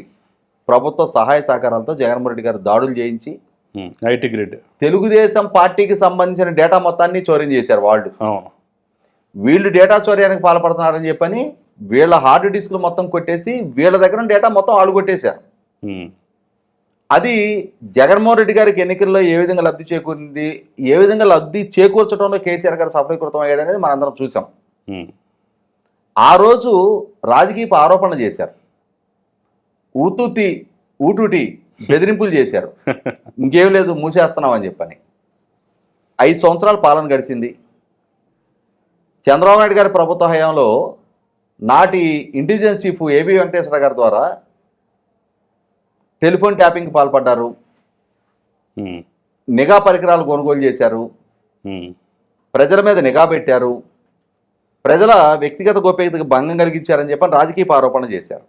ప్రభుత్వ సహాయ సహకారాలతో జగన్మోహన్ రెడ్డి గారు దాడులు చేయించి ఐటీ గ్రిడ్ తెలుగుదేశం పార్టీకి సంబంధించిన డేటా మొత్తాన్ని చౌర్యం చేశారు వాళ్ళు. వీళ్ళు డేటా చౌర్యానికి పాల్పడుతున్నారని చెప్పని వీళ్ళ హార్డ్ డిస్క్లు మొత్తం కొట్టేసి వీళ్ళ దగ్గర డేటా మొత్తం ఆళ్ళు కొట్టేశారు. అది జగన్మోహన్ రెడ్డి గారికి ఎన్నికల్లో ఏ విధంగా లబ్ధి చేకూరింది, ఏ విధంగా లబ్ధి చేకూర్చడంలో కేసీఆర్ గారు సఫలీకృతం అయ్యాడు అనేది మనందరం చూసాం. ఆ రోజు రాజకీయ ఆరోపణలు చేశారు, ఊటూటి బెదిరింపులు చేశారు, ఇంకేం లేదు మూసేస్తున్నామని చెప్పని. 5 సంవత్సరాల పాలన గడిచింది. చంద్రబాబు నాయుడు గారి ప్రభుత్వ హయాంలో నాటి ఇంటెలిజెన్స్ చీఫ్ ఏబి వెంకటేశ్వర గారి ద్వారా టెలిఫోన్ ట్యాపింగ్కి పాల్పడ్డారు, నిఘా పరికరాలు కొనుగోలు చేశారు, ప్రజల మీద నిఘా పెట్టారు, ప్రజల వ్యక్తిగత గోప్యతకు భంగం కలిగించారని చెప్పని రాజకీయ ఆరోపణలు చేశారు.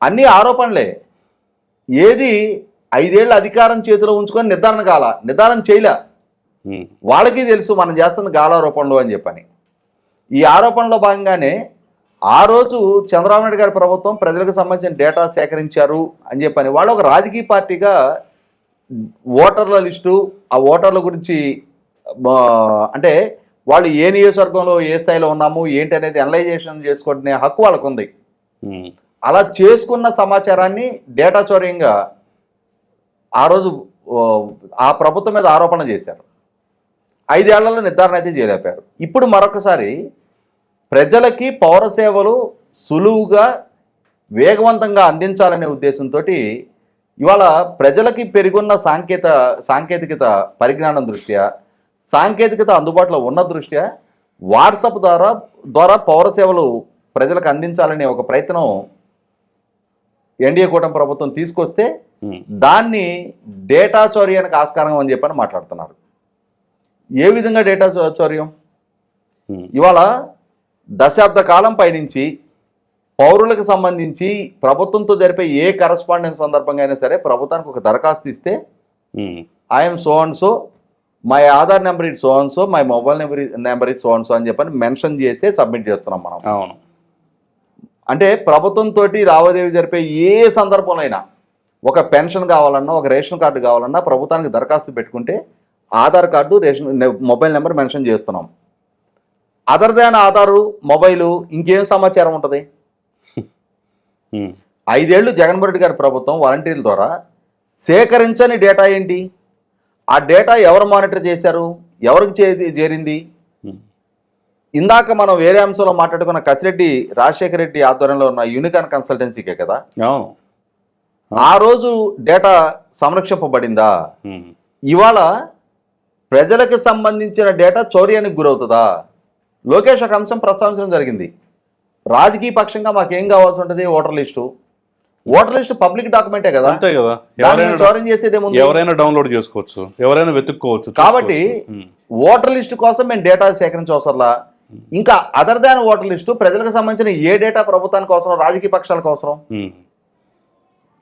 అన్ని ఆరోపణలే. ఏది 5 ఏళ్ళ అధికారం చేతిలో ఉంచుకొని నిర్ధారణ చేయలే. వాళ్ళకి తెలుసు మనం చేస్తున్న గాలారోపణలు అని చెప్పని. ఈ ఆరోపణలో భాగంగానే ఆ రోజు చంద్రబాబు నాయుడు గారి ప్రభుత్వం ప్రజలకు సంబంధించిన డేటా సేకరించారు అని చెప్పని వాళ్ళు ఒక రాజకీయ పార్టీగా ఓటర్ల లిస్టు, ఆ ఓటర్ల గురించి అంటే వాళ్ళు ఏ నియోజకవర్గంలో ఏ స్థాయిలో ఉన్నాము ఏంటి అనేది అనలైజేషన్ చేసుకునే హక్కు వాళ్ళకు ఉంది. అలా చేసుకున్న సమాచారాన్ని డేటా చౌర్యంగా ఆ రోజు ఆ ప్రభుత్వం మీద ఆరోపణ చేశారు. 5 ఏళ్లలో నిర్ధారణ అయితే చేయలేపారు. ఇప్పుడు మరొకసారి ప్రజలకి పౌర సేవలు సులువుగా వేగవంతంగా అందించాలనే ఉద్దేశంతో ఇవాళ ప్రజలకి పెరుగున్న సాంకేతికత పరిజ్ఞానం దృష్ట్యా, సాంకేతికత అందుబాటులో ఉన్న దృష్ట్యా వాట్సాప్ ద్వారా పౌర సేవలు ప్రజలకు అందించాలనే ఒక ప్రయత్నం ఎన్డీఏ కూటమి ప్రభుత్వం తీసుకొస్తే దాన్ని డేటా చౌర్యానికి ఆస్కారం అని చెప్పని మాట్లాడుతున్నారు. ఏ విధంగా డేటా చౌర్యం? ఇవాళ దశాబ్ద కాలం పైనుంచి పౌరులకు సంబంధించి ప్రభుత్వంతో జరిపే ఏ కరస్పాండెన్స్ సందర్భంగా అయినా సరే ప్రభుత్వానికి ఒక దరఖాస్తు ఇస్తే I'm so and so, my Aadhaar number it so and so, my mobile number it so and so అని చెప్పని మెన్షన్ చేసి సబ్మిట్ చేస్తున్నాం మనం. అవును. అంటే ప్రభుత్వంతో లావాదేవీ జరిపే ఏ సందర్భంలో అయినా ఒక పెన్షన్ కావాలన్నా, ఒక రేషన్ కార్డు కావాలన్నా ప్రభుత్వానికి దరఖాస్తు పెట్టుకుంటే Aadhaar card, mobile number mention చేస్తున్నాం. అదర్ దాన్ ఆధారు, మొబైలు, ఇంకేం సమాచారం ఉంటుంది? 5 ఏళ్ళు జగన్మోహన్ రెడ్డి గారి ప్రభుత్వం వాలంటీర్ల ద్వారా సేకరించని డేటా ఏంటి? ఆ డేటా ఎవరు మానిటర్ చేశారు? ఎవరికి చేరింది? ఇందాక మనం వేరే అంశంలో మాట్లాడుకున్న కసిరెడ్డి రాజశేఖర రెడ్డి ఆధ్వర్యంలో ఉన్న యూనికాన్ కన్సల్టెన్సీకే కదా ఆ రోజు డేటా సంరక్షింపబడిందా? ఇవాళ ప్రజలకు సంబంధించిన డేటా చౌర్యానికి గురవుతుందా? లోకేష్ ఒక అంశం ప్రస్తావించడం జరిగింది. రాజకీయ పక్షంగా మాకేం కావాల్సి ఉంటుంది? ఓటర్ లిస్టు పబ్లిక్ డాక్యుమెంటే కదా, అంతే కదా. చౌర్యం చేసేదేముంది? ఎవరైనా డౌన్లోడ్ చేసుకోవచ్చు, ఎవరైనా వెతుక్కోవచ్చు. కాబట్టి ఓటర్ లిస్టు కోసం మేము డేటా సేకరించవసరంలా. ఇంకా అదర్ దాన్ ఓటర్ లిస్టు ప్రజలకు సంబంధించిన ఏ డేటా ప్రభుత్వానికి అవసరం, రాజకీయ పక్షాలకు అవసరం?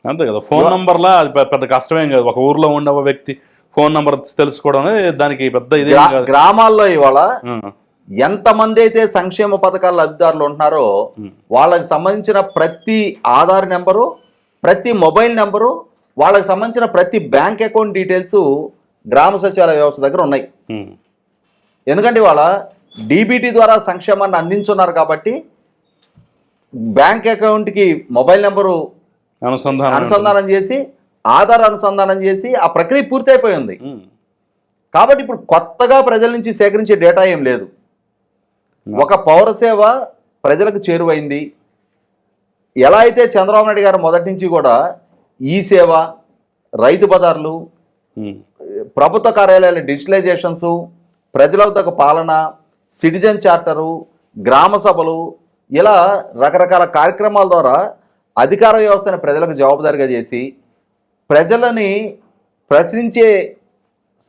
అంతే కదా. ఫోన్ నంబర్లా అది పెద్ద కష్టమేం కాదు. ఒక ఊర్లో ఉన్న వ్యక్తి ఫోన్ నంబర్ తెలుసుకోవడం దానికి పెద్ద ఇది. గ్రామాల్లో ఇవాళ ఎంతమంది అయితే సంక్షేమ పథకాల లబ్ధిదారులు ఉంటున్నారో వాళ్ళకి సంబంధించిన ప్రతి ఆధార్ నెంబరు, ప్రతి మొబైల్ నెంబరు, వాళ్ళకి సంబంధించిన ప్రతి బ్యాంక్ అకౌంట్ డీటెయిల్స్ గ్రామ సచివాలయ వ్యవస్థ దగ్గర ఉన్నాయి. ఎందుకంటే ఇవాళ డీబీటీ ద్వారా సంక్షేమాన్ని అందించున్నారు కాబట్టి బ్యాంక్ అకౌంట్కి మొబైల్ నెంబరు అనుసంధానం చేసి, ఆధార్ అనుసంధానం చేసి ఆ ప్రక్రియ పూర్తయిపోయింది. కాబట్టి ఇప్పుడు కొత్తగా ప్రజల నుంచి సేకరించే డేటా ఏం లేదు. ఒక పౌర సేవ ప్రజలకు చేరువైంది. ఎలా అయితే చంద్రబాబు నాయుడు గారు మొదటి నుంచి కూడా ఈ సేవ, రైతు బజార్లు, ప్రభుత్వ కార్యాలయాల డిజిటలైజేషన్స్, ప్రజల వద్దకు పాలన, సిటిజన్ చార్టరు, గ్రామ సభలు, ఇలా రకరకాల కార్యక్రమాల ద్వారా అధికార వ్యవస్థను ప్రజలకు జవాబుదారీగా చేసి ప్రజలని ప్రశ్నించే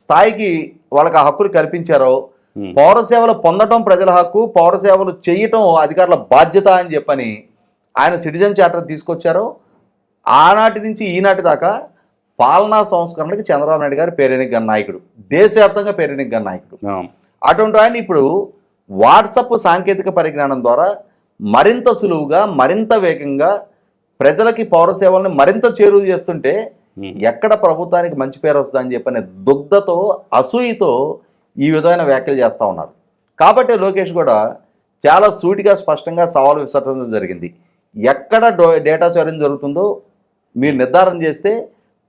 స్థాయికి వాళ్ళకి ఆ హక్కులు కల్పించారో, పౌర సేవలు పొందడం ప్రజల హక్కు, పౌర సేవలు చేయటం అధికారుల బాధ్యత అని చెప్పని ఆయన సిటిజన్ చార్టర్ తీసుకొచ్చారో, ఆనాటి నుంచి ఈనాటి దాకా పాలనా సంస్కరణకి చంద్రబాబు నాయుడు గారు పేరెనిగ్గిన నాయకుడు, దేశవ్యాప్తంగా పేరెనిగ్గిన నాయకుడు. అటువంటి ఆయన ఇప్పుడు వాట్సాప్ సాంకేతిక పరిజ్ఞానం ద్వారా మరింత సులువుగా, మరింత వేగంగా ప్రజలకి పౌర సేవలను మరింత చేరువ చేస్తుంటే ఎక్కడ ప్రభుత్వానికి మంచి పేరు వస్తుందని చెప్పని దుగ్ధతో, అసూయతో ఈ విధమైన వ్యాఖ్యలు చేస్తూ ఉన్నారు. కాబట్టి లోకేష్ కూడా చాలా సూటిగా, స్పష్టంగా సవాలు విసర్జించడం జరిగింది. ఎక్కడ డేటా చౌర్యం జరుగుతుందో మీరు నిర్ధారణ చేస్తే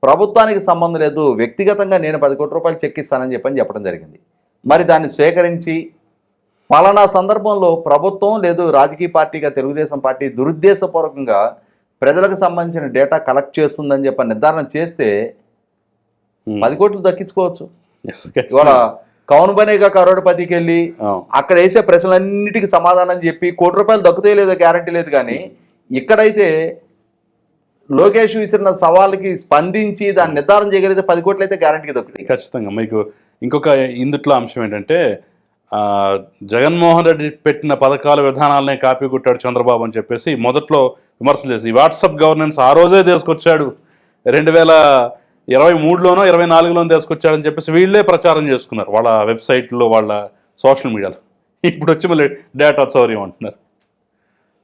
ప్రభుత్వానికి సంబంధం లేదు, వ్యక్తిగతంగా నేను 10 కోట్ల రూపాయలు చెక్ ఇస్తానని చెప్పడం జరిగింది. మరి దాన్ని స్వీకరించి పలానా సందర్భంలో ప్రభుత్వం లేదు రాజకీయ పార్టీగా తెలుగుదేశం పార్టీ దురుద్దేశపూర్వకంగా ప్రజలకు సంబంధించిన డేటా కలెక్ట్ చేస్తుందని నిర్ధారణ చేస్తే 10 కోట్లు దక్కించుకోవచ్చు. ఇవాళ కౌన్ బనేగా కరోడ్పతికి వెళ్ళి అక్కడ వేసే ప్రశ్నలన్నిటికీ సమాధానం చెప్పి ₹1 కోటి దక్కుతాయో లేదో గ్యారంటీ లేదు. కానీ ఇక్కడైతే లోకేష్ విసిరిన సవాళ్ళకి స్పందించి దాన్ని నిర్ధారణ చేయగలిగితే 10 కోట్లు అయితే గ్యారంటీకి దక్కుతాయి. ఖచ్చితంగా. మీకు ఇంకొక ఇందుట్లో అంశం ఏంటంటే జగన్మోహన్ రెడ్డి పెట్టిన పథకాల విధానాలనే కాపీ కొట్టాడు చంద్రబాబు అని చెప్పేసి మొదట్లో విమర్శలు చేసి వాట్సాప్ గవర్నెన్స్ ఆ రోజే తీసుకొచ్చాడు, 2023లోనో 24లోనో తీసుకొచ్చాడని చెప్పేసి వీళ్ళే ప్రచారం చేసుకున్నారు వాళ్ళ వెబ్సైట్లో, వాళ్ళ సోషల్ మీడియాలో. ఇప్పుడు వచ్చి మళ్ళీ డేటా చౌర్యం అంటున్నారు.